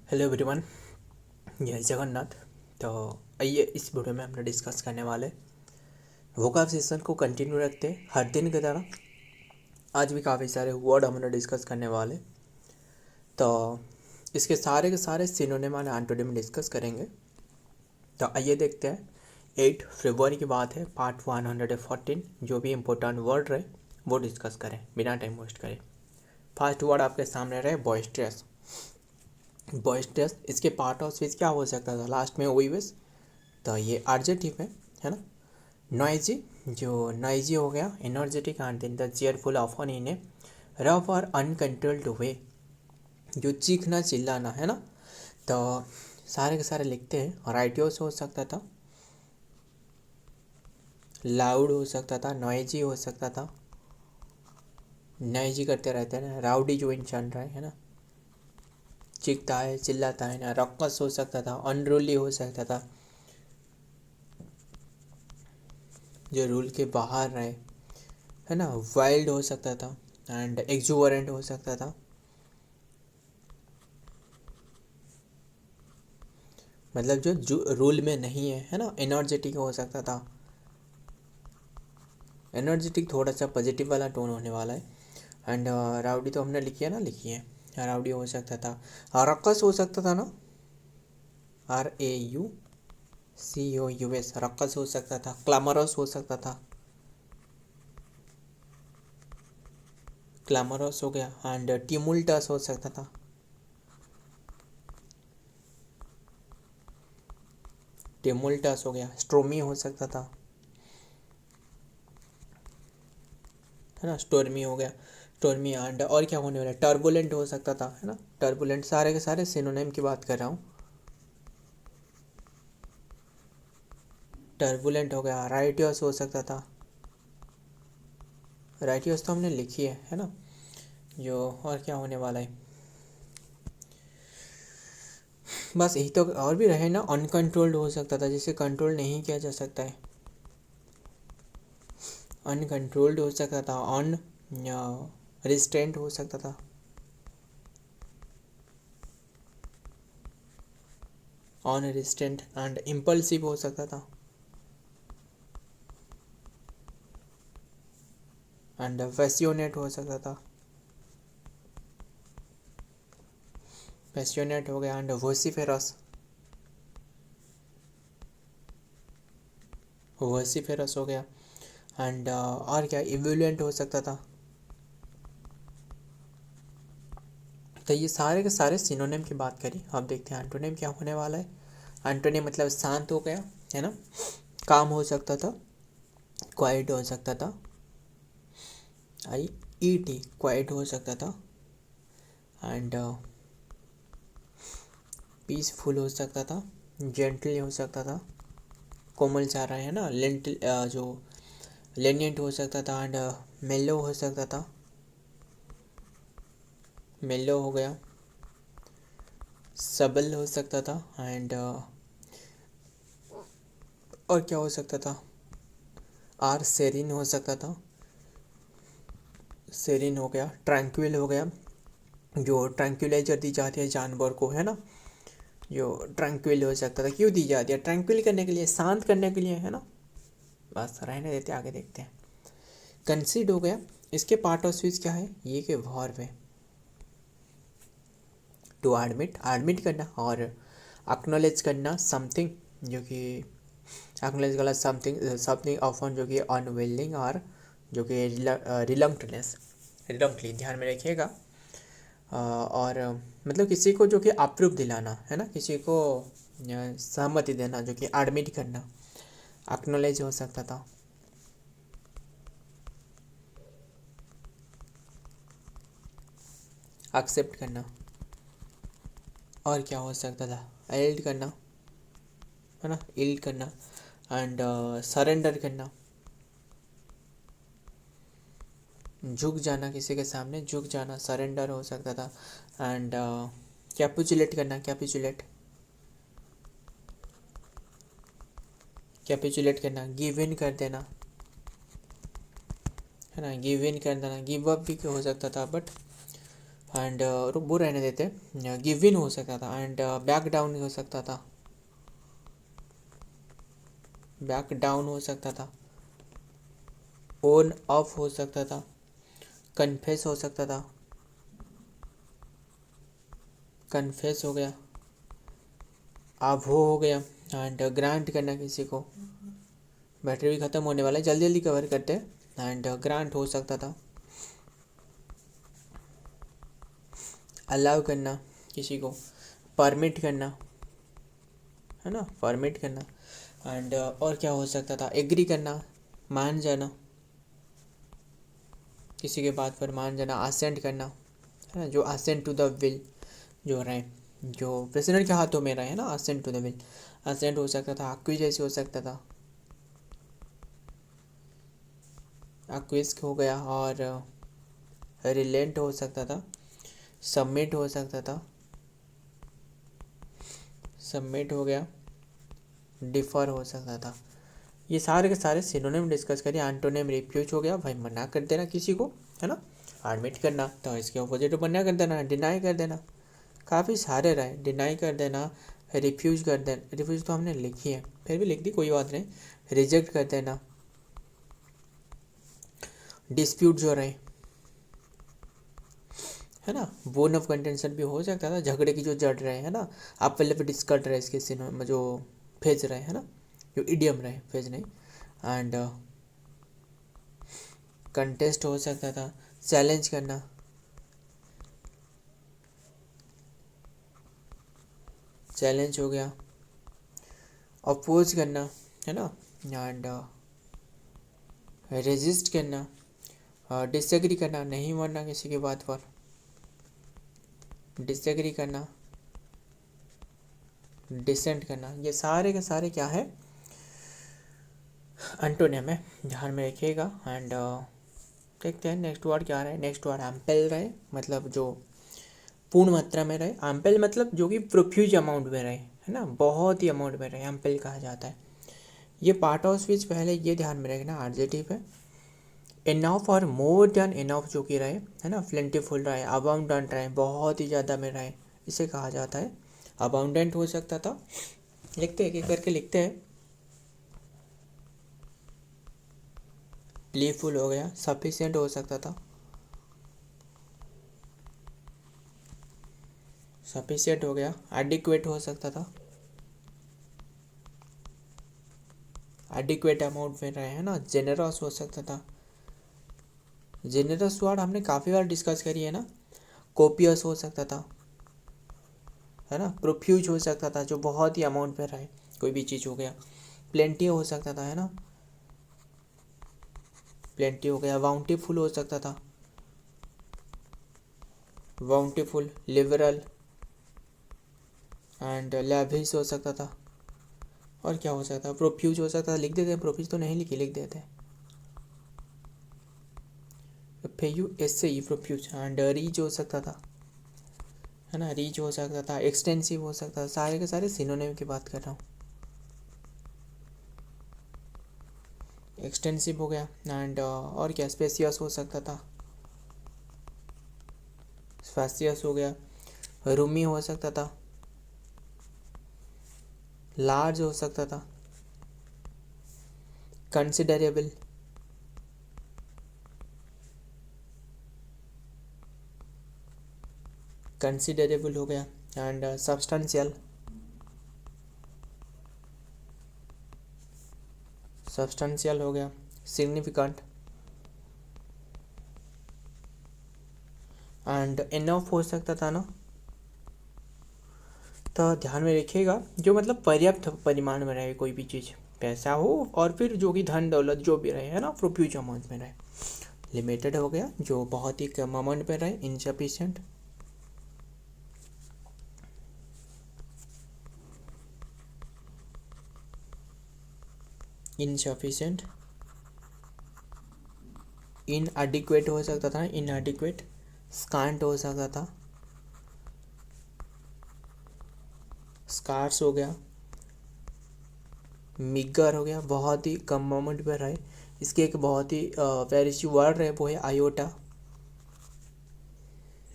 Hello everyone, यह जगन्नाथ। तो आइए इस वीडियो में हम लोग डिस्कस करने वाले वोकैब सेशन को कंटिन्यू रखते हैं हर दिन की तरह। आज भी काफ़ी सारे वर्ड हम लोग डिस्कस करने वाले, तो इसके सारे के सारे सिनोनिम वाले एंटोनिम डिस्कस करेंगे। तो आइए देखते हैं। 8 फरवरी की बात है, पार्ट 114। जो भी इम्पोर्टेंट वर्ड रहे वो डिस्कस करें बिना टाइम वेस्ट करें। फर्स्ट वर्ड आपके सामने रहे बॉइस्ट्रस। बॉइस्ट्रस, इसके पार्ट ऑफ स्पीच क्या हो सकता था? लास्ट में ओइवस, तो ये एडजेक्टिव है ना। नॉइजी, जो नॉइजी हो गया, energetic and then the cheerful often in a rough और अनकंट्रोल्ड वे, जो चीखना चिल्लाना है ना। तो सारे के सारे लिखते हैं। राइटियोस हो सकता था, लाउड हो सकता था, नॉइजी हो सकता था, नॉइजी करते रहते हैं ना, राउडी जो इंसान रहा है ना, चीखता है चिल्लाता है ना। रक्कस हो सकता था, अनरूली हो सकता था, जो रूल के बाहर रहे है ना। वाइल्ड हो सकता था एंड एक्जुबरेंट हो सकता था, मतलब जो रूल में नहीं है ना। एनर्जेटिक हो सकता था, एनर्जेटिक थोड़ा सा पॉजिटिव वाला टोन होने वाला है। एंड राउडी तो हमने लिखी है ना, लिखी है। राउडी हो सकता था, रक्कस हो सकता था ना, RAUCOUS, रक्कस हो सकता था। क्लामरस हो सकता था, क्लामरस हो गया। एंड टिमुल्टस हो सकता था, टिमुल्टस हो गया। स्ट्रोमी हो सकता था, है ना, स्टोर्मी हो गया, स्टोर्मी। एंड और क्या होने वाला है? टर्बुलेंट हो सकता था, है ना, टर्बुलेंट। सारे के सारे सिनोनिम की बात कर रहा हूँ। टर्बुलेंट हो गया। राइटियस हो सकता था, राइटियस तो हमने लिखी है ना। जो और क्या होने वाला है, बस यही तो। और भी रहे ना, अनकंट्रोल्ड हो सकता था, जिसे कंट्रोल नहीं किया जा सकता है, अनकंट्रोल्ड हो सकता था। अन रिस्ट्रेंट हो सकता था, अनरिस्ट्रेंट। एंड इम्पल्सिव हो सकता था, एंड पैसियोनेट हो सकता था, पैसियोनेट हो गया। एंड वोसिफेरस, वोसिफेरस हो गया। एंड और क्या, इवुलेंट हो सकता था। तो ये सारे के सारे सिनोनिम की बात करी। अब देखते हैं एंटोनिम क्या होने वाला है। एंटोनिम मतलब शांत हो गया, है ना, काम हो सकता था, क्वाइट हो सकता था, IET क्वाइट हो सकता था। एंड पीसफुल हो सकता था, जेंटली हो सकता था, कोमल चाह रहा है ना, लेंट जो लेनियंट हो सकता था। एंड मेलो हो सकता था, मेलो हो गया। सबल हो सकता था। एंड और क्या हो सकता था? सेरिन हो सकता था, सेरिन हो गया। ट्रैंक्विल हो गया, जो ट्रैंक्विलाइजर दी जाती है जानवर को, है ना, जो ट्रैंक्विल हो सकता था। क्यों दी जाती है? ट्रैंक्विल करने के लिए, शांत करने के लिए, है ना। बस रहने देते, आगे देखते हैं। कंसीड हो गया, इसके पार्ट ऑफ स्पीच क्या है? ये के वर्ब है। टू एडमिट, एडमिट करना, और एक्नॉलेज करना समथिंग, जो कि एक्नॉलेज करना समथिंग, समथिंग ऑफन, जो कि अनविलिंग, और जो कि रिलंक्टनेस, रिलंक्टली, ध्यान में रखिएगा। और मतलब किसी को जो कि अप्रूव दिलाना, है ना, किसी को सहमति देना, जो कि एडमिट करना, एक्नॉलेज हो सकता था। एक्सेप्ट करना, और क्या हो सकता था? एल्ड करना, है ना, एल्ड करना। एंड सरेंडर करना, झुक जाना, किसी के सामने झुक जाना, सरेंडर हो सकता था। एंड कैपिचुलेट करना, कैपिचुलेट, कैपिचुलेट करना, गिव इन कर देना, है ना, गिव इन कर देना। गिव अप भी हो सकता था, बट एंड वो रहने देते, गिव इन हो सकता था, एंड बैक डाउन हो सकता था, बैक डाउन हो सकता था, ओन ऑफ हो सकता था, कन्फेस हो सकता था, कन्फेस हो गया, आभो हो गया, एंड ग्रांट करना किसी को, बैटरी भी ख़त्म होने वाला है, जल्दी जल्दी कवर करते हैं, एंड ग्रांट हो सकता था, अलाउ करना किसी को, परमिट करना, है ना, परमिट करना, एंड और क्या हो सकता था, एग्री करना, मान जाना, किसी के बात पर मान जाना, असेंट करना, है ना, जो असेंट टू द विल जो रहे, जो प्रेसिडेंट के हाथों में रहे, है ना, assent to the will, assent हो सकता था, एक्विज हो सकता था, एक्विज हो गया, और रिलेंट हो सकता था, सबमिट हो सकता था, सबमिट हो गया, डिफ़र हो सकता था। ये सारे के सारे सिनोनिम डिस्कस करिए। एंटोनिम रिफ्यूज हो गया, भाई मना कर देना किसी को, है ना, एडमिट करना, तो इसके अपोजिट मना कर देना, डिनाई कर देना, काफ़ी सारे रहे, डिनाई कर देना, रिफ्यूज कर देना, रिफ्यूज तो हमने लिखी है, फिर भी लिख दी कोई बात नहीं, रिजेक्ट कर देना, डिस्प्यूट जो रहे, है ना, बोन ऑफ कंटेंशन भी हो सकता था, झगड़े की जो जड़ रहे, है ना, आप पहले भी डिस्कस रहे इसके सिनोनिम जो फेज रहे, है ना, जो इडियम रहे, फेज नहीं, एंड कंटेस्ट हो सकता था, चैलेंज करना, चैलेंज हो गया, अपोज करना, है ना, एंड रेजिस्ट करना, डिसएग्री करना, नहीं मानना किसी की बात पर, डिसएग्री करना, डिसेंट करना, ये सारे के सारे क्या है, एंटोनिम है, ध्यान में रखिएगा। एंड देखते हैं नेक्स्ट वर्ड क्या रहे, नेक्स्ट वर्ड एम्पेल रहे, मतलब जो पूर्ण मात्रा में रहे, एम्पेल मतलब जो कि प्रोफ्यूज अमाउंट में रहे, है ना, बहुत ही अमाउंट में रहे, एम्पेल कहा जाता है। ये पार्ट ऑफ स्पीच पहले ये ध्यान में रखना, एडजेक्टिव है, इनफ और मोर देन इनफ जो कि रहे, है ना, प्लेंटीफुल रहे, अबाउंडेंट रहे, बहुत ही ज़्यादा में रहे, इसे कहा जाता है। अबाउंडेंट हो सकता था, लिखते हैं, एक एक करके लिखते हैं, प्लेफुल हो गया, सफिशिएंट हो सकता था, सफिशिएंट हो गया, एडिक्वेट हो सकता था, एडिक्वेट अमाउंट में रहे, है ना, जेनरस हो सकता था, जेनरस वर्ड हमने काफ़ी बार डिस्कस करी है ना, कोपियस हो सकता था, है ना, प्रोफ्यूज हो सकता था, जो बहुत ही अमाउंट में रहे, कोई भी चीज़ हो गया, प्लेंटी हो सकता था, है ना, प्लेंटी हो गया, बाउंटीफुल हो सकता था, बाउंटीफुल, लिबरल एंड लैविश हो सकता था, और क्या हो सकता है, प्रोफ्यूज हो सकता था, लिख देते हैं, प्रोफ्यूज तो नहीं लिखी, लिख देते हैं, FAUSE प्रोफ्यूज, एंड रीच हो सकता था, है ना, रीच हो सकता था, एक्सटेंसिव हो सकता था, सारे के सारे सिनोनिम की बात कर रहा हूँ, एक्सटेंसिव हो गया, एंड और क्या, स्पेसियस हो सकता था, स्पेसियस हो गया, रूमी हो सकता था, लार्ज हो सकता था, कंसिडरेबल, कंसिडरेबल हो गया, एंड सब्सटेंशियल, सब्सटेंशियल हो गया, सिग्निफिकेंट, एंड इनफ हो सकता था ना, तो ध्यान में रखिएगा, जो मतलब पर्याप्त परिमाण में रहे, कोई भी चीज़, पैसा हो और फिर जो कि धन दौलत जो भी रहे, है ना, प्रोफ्यूज अमाउंट में रहे, लिमिटेड हो गया, जो बहुत ही कम अमाउंट में रहे, इनसफिशिएंट, इनसफिशिएंट, इनएडिक्वेट हो सकता था, इनएडिक्वेट, स्कांट हो सकता था, स्कार्स हो गया, मिगर हो गया, बहुत ही कम मोमेंट पर रहे, इसके एक बहुत ही प्यारी सी वर्ड है, वो है आयोटा,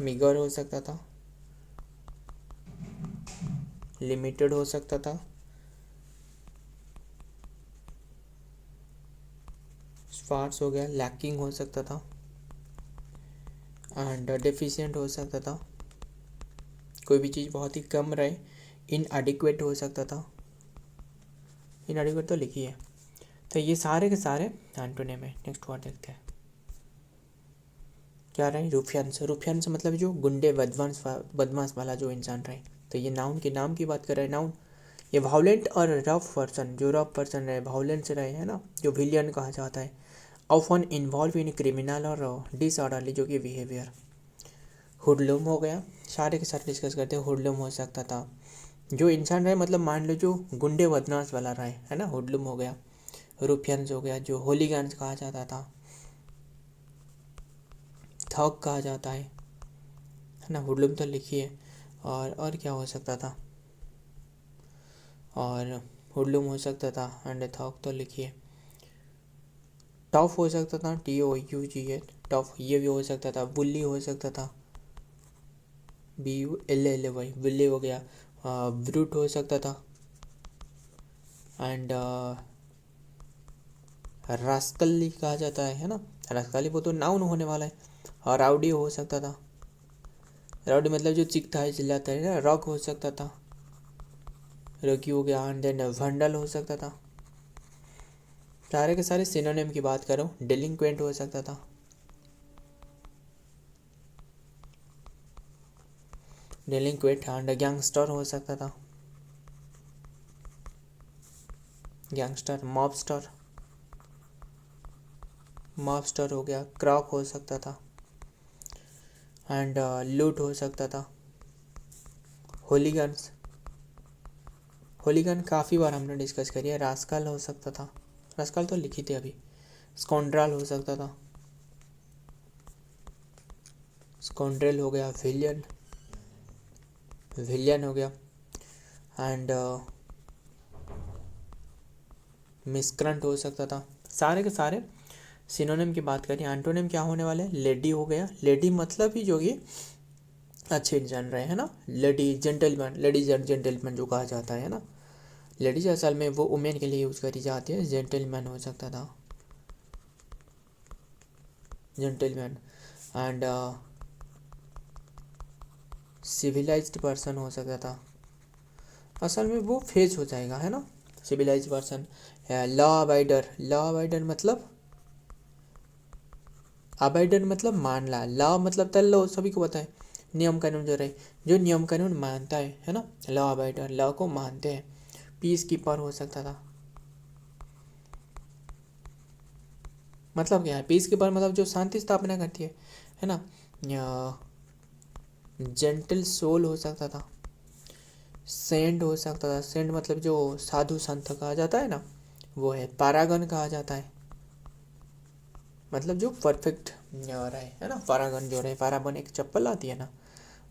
मिगर हो सकता था, लिमिटेड हो सकता था, स्पार्स हो गया, लैकिंग हो सकता था, एंड डेफिशिएंट हो सकता था, कोई भी चीज़ बहुत ही कम रहे, इनएडिक्वेट हो सकता था। इनएडिक्वेट तो लिखी है। तो ये सारे के सारे एंटोनिम है। नेक्स्ट वर्ड देखते हैं क्या रहे, रुफियंस। रुफियंस मतलब जो गुंडे बदमाश वाला जो इंसान रहे। तो ये नाउन के नाम की बात कर रहे हैं। नाउन ये वायलेंट और रफ पर्सन, जो रफ पर्सन रहे, वायलेंट से रहे, है ना, जो विलियन कहा जाता है। ऑफन इन्वॉल्व इन क्रिमिनल और डिसऑर्डरली जो कि बिहेवियर। हुडलुम हो गया, सारे के साथ डिस्कस करते हैं। हुडलुम हो सकता था जो इंसान रहे, मतलब मान लो जो गुंडे बदमाश वाला रहे, है ना, हुडलुम हो गया। रुफियंस हो गया, जो होलीगन्स कहा जाता था, थग कहा जाता है ना। हुडलुम तो लिखिए। और क्या हो सकता था, और हुडलुम हो सकता था, एंड थग तो लिखिए। टफ हो सकता था, TOUGH, टफ ये भी हो सकता था। बुल्ली हो सकता था, BULLY, बुल्ली हो गया। ब्रूट हो सकता था, एंड रास्कली कहा जाता है ना। रास्कली वो तो नाउन होने वाला है। और राउडी हो सकता था, राउडी मतलब जो चीखता है, चिल्लाता है ना। रॉक हो सकता था, रॉकी हो गया। एंड देन वंडल हो सकता था। सारे के सारे सिनोनिम की बात करो। डेलिंक्वेंट हो सकता था, डेलिंक्वेंट। एंड गैंगस्टर हो सकता था, गैंगस्टर। मॉबस्टर, मॉबस्टर हो गया। क्रॉक हो सकता था, एंड लूट हो सकता था। होलीगन्स, होलीगन काफ़ी बार हमने डिस्कस करी है। रास्कल हो सकता था, रास्कल तो लिखी थी अभी। स्कॉन्ड्रल हो सकता था, स्कॉन्ड्रल हो गया। विलियन, विलियन हो गया। एंड मिसक्रंट हो सकता था। सारे के सारे सिनोनिम की बात करें। एंटोनिम क्या होने वाले, लेडी हो गया। लेडी मतलब ही जो कि अच्छे इंसान रहे, है ना। Lady gentleman, ladies and gentleman जो कहा जाता है ना। लेडीज असल में वो वुमेन के लिए यूज़ करी जाती है। जेंटलमैन हो सकता था, जेंटलमैन। एंड सिविलाइज्ड पर्सन हो सकता था। असल में वो फेज हो जाएगा, है ना, सिविलाइज पर्सन। लॉ अबाइडर, लॉ अबाइडर मतलब, अबाइडर मतलब मानना, लॉ मतलब तल लो, सभी को पता है नियम कानून जो रहे, जो नियम कानून मानता है ना। लॉ अबाइडर, लॉ को मानते हैं। पीस कीपर हो सकता था। मतलब क्या है पीस कीपर, मतलब जो शांति स्थापना करती है ना। जेंटल सोल हो सकता था। सेंट हो सकता था। सेंट मतलब जो साधु संत कहा जाता है ना, वो है। पैरागन कहा जाता है, मतलब जो परफेक्ट रहे, है ना। पैरागन जो रहे, पैरागन एक चप्पल आती है ना,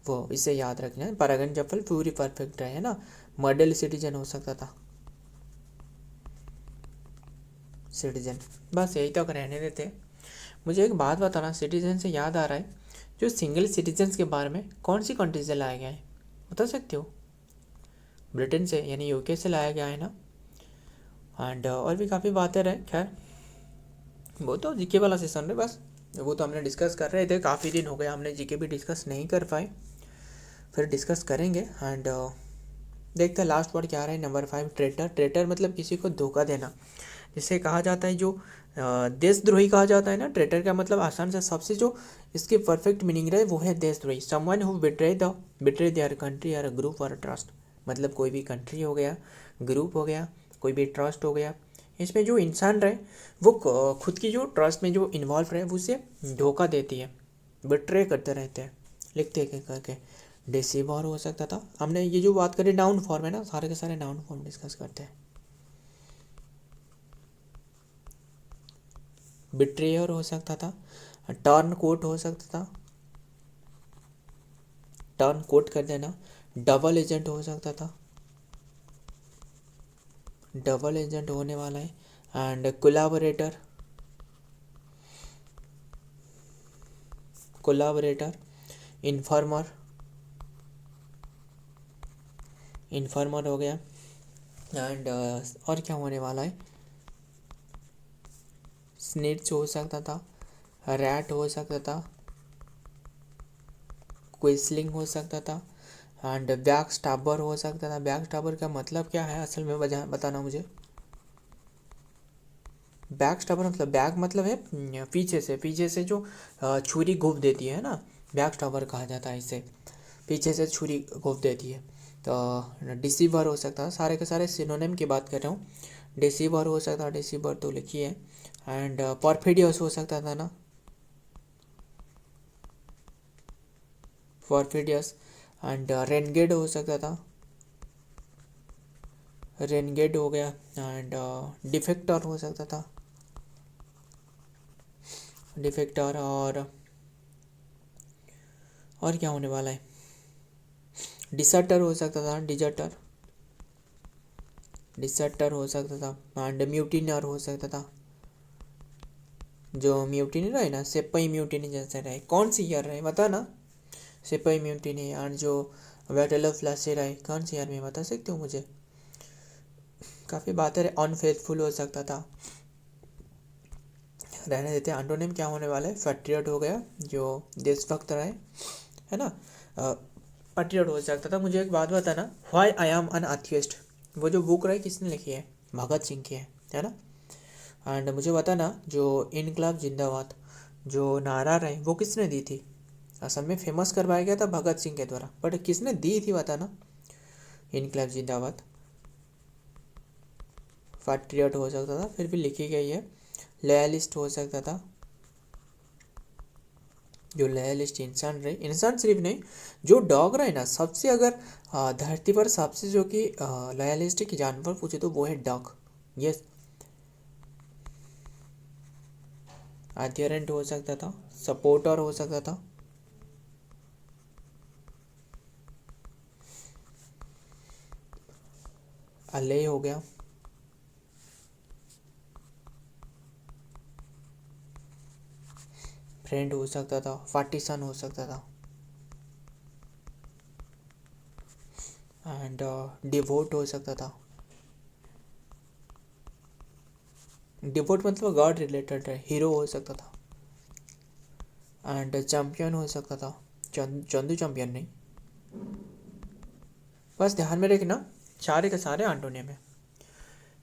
वो इसे याद रखना है। पैरागन चप्पल पूरी परफेक्ट रहे, है ना। मॉडल सिटीजन हो सकता था, सिटीजन। बस यही तक रहने देते। मुझे एक बात बताना, सिटीजन से याद आ रहा है, जो सिंगल सिटीजन्स के बारे में कौन सी कंट्री से लाया गया है, बता सकते हो। ब्रिटेन से, यानी UK से लाया गया है ना। एंड और भी काफ़ी बातें रहे। खैर वो तो जीके वाला सेशन है, बस वो तो हमने डिस्कस कर रहे थे। काफ़ी दिन हो गए हमने जीके भी डिस्कस नहीं कर पाए, फिर डिस्कस करेंगे। एंड देखते हैं लास्ट वर्ड क्या रहा है। Number 5, traitor. ट्रेटर मतलब किसी को धोखा देना, जिसे कहा जाता है जो देशद्रोही कहा जाता है ना। ट्रेटर का मतलब आसान से सबसे जो इसके परफेक्ट मीनिंग रहे वो है देशद्रोही। Someone who betray their country और ग्रुप और ट्रस्ट। मतलब कोई भी कंट्री हो गया, ग्रुप हो गया, कोई भी ट्रस्ट हो गया, इसमें जो इंसान रहे वो खुद की जो ट्रस्ट में जो इन्वॉल्व रहे वो उसे धोखा देती है, बिट्रे करते रहते हैं, लिखते हैं करके। डिसीवर हो सकता था। हमने ये जो बात करी नाउन फॉर्म है ना, सारे के सारे नाउन फॉर्म डिस्कस करते हैं। बिट्रेयर हो सकता था। टर्न कोट हो सकता था, टर्न कोट कर देना। डबल एजेंट हो सकता था, डबल एजेंट होने वाला है। एंड कोलाबोरेटर, कोलाबोरेटर इन्फॉर्मर, इन्फॉर्मर हो गया। एंड और क्या होने वाला है, स्नेच हो सकता था, रैट हो सकता था, क्विसलिंग हो सकता था, एंड बैक स्टैबर हो सकता था। बैक स्टैबर का मतलब क्या है असल में बताना मुझे। बैक स्टैबर मतलब, बैक मतलब है पीछे से जो छुरी घोंप देती है ना, बैक स्टैबर कहा जाता है इसे, पीछे से छुरी घोंप देती है। तो डिसीवर हो सकता है, सारे के सारे सिनोनिम की बात कर रहा हूँ। डिसीवर हो सकता है, डिसीवर तो लिखिए। एंड परफिडियस हो सकता था ना, परफिडियस। एंड रेनगेड हो सकता था, रेनगेड हो गया। एंड डिफेक्टर हो सकता था, डिफेक्टर। और क्या होने वाला है, डिसर्टर हो सकता था, डिजर्टर, डिसर्टर हो सकता था। एंड म्यूटिनर हो सकता था, जो म्यूटिनी रहे ना, सिपाही म्यूटिनी जैसे रहे। कौन सी ईयर रहे बता ना, सिपाही म्यूटिनी। एंड जो बैटल ऑफ प्लासी रहे कौन सी ईयर में बता सकते हो मुझे? काफ़ी बातें रहे, अनफेथफुल हो सकता था, रहने देते हैं। एंटोनिम क्या होने वाला है, पैट्रियट हो गया, जो देशभक्त रहे, है ना। पैट्रियट हो सकता था। मुझे एक बात बताना, why I am an atheist, वो जो बुक रही किसने लिखी है? भगत सिंह की है ना। एंड मुझे बताना, जो इनकलाब जिंदाबाद जो नारा रहे वो किसने दी थी? असल में फेमस करवाया गया था भगत सिंह के द्वारा, बट किसने दी थी बताना? इनकलाब जिंदाबाद। पैट्रियट हो सकता था, फिर भी लिखी गई है। लॉयलिस्ट हो सकता था, जो लॉयलिस्ट इंसान रहे, इंसान सिर्फ नहीं, जो डॉग रहे ना, सबसे अगर धरती पर सबसे जो कि लॉयलिस्टिक जानवर पूछे तो वो है डॉग। यस। एडहेरेंट हो सकता था, सपोर्टर हो सकता था, अले हो गया, फ्रेंड हो सकता था, पार्टीसन हो सकता था, एंड डिवोट हो सकता था। डिवोट मतलब गॉड रिलेटेड है, हीरो हो सकता था। एंड चैम्पियन हो सकता था, चंदू चैम्पियन नहीं। बस ध्यान में रखना, सारे के सारे एंटोनियम है।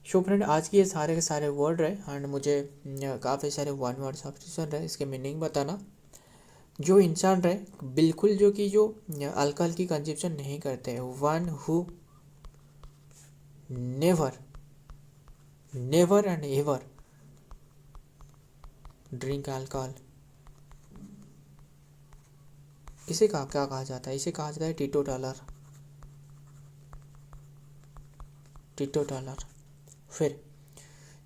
शो फ्रेंड, आज के ये सारे के सारे वर्ड रहे, एंड मुझे काफ़ी सारे वन वर्ड सब्स्टिट्यूशन रहे, इसके मीनिंग बताना। जो इंसान रहे बिल्कुल जो कि जो अल्कोहल की कंजप्शन नहीं करते, one who never, never and ever drink alcohol, इसे क्या कहा जाता है? इसे कहा जाता है टीटोटालर, टीटोटालर। फिर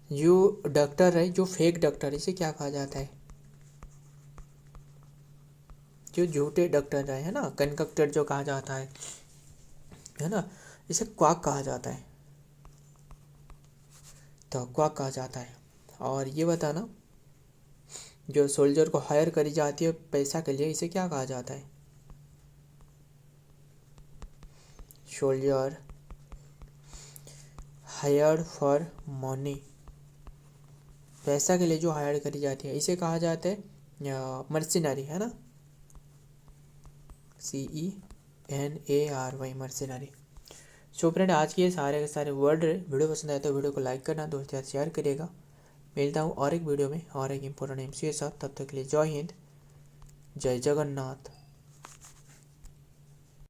जो डॉक्टर है, जो फेक डॉक्टर, इसे क्या कहा जाता है? जो झूठे डॉक्टर रहे, है ना, कंडक्टर जो कहा जाता है ना, इसे क्वाक कहा जाता है, तो क्वाक कहा जाता है। और ये बताना, जो सोल्जर को हायर करी जाती है पैसा के लिए, इसे क्या कहा जाता है? सोल्जर हायर्ड फॉर मनी, पैसा के लिए जो हायर करी जाती है, इसे कहा जाता है मर्सिनरी, है ना, CENARY, मर्सिनरी। सो फ्रेंड, आज के ये सारे के सारे वर्ड रहे। वीडियो पसंद आए तो वीडियो को लाइक करना, दोस्तों के साथ शेयर करिएगा। मिलता हूँ और एक वीडियो में और एक इम्पोर्टेंट एमसी के साथ, तब तक के लिए जय हिंद, जय जगन्नाथ।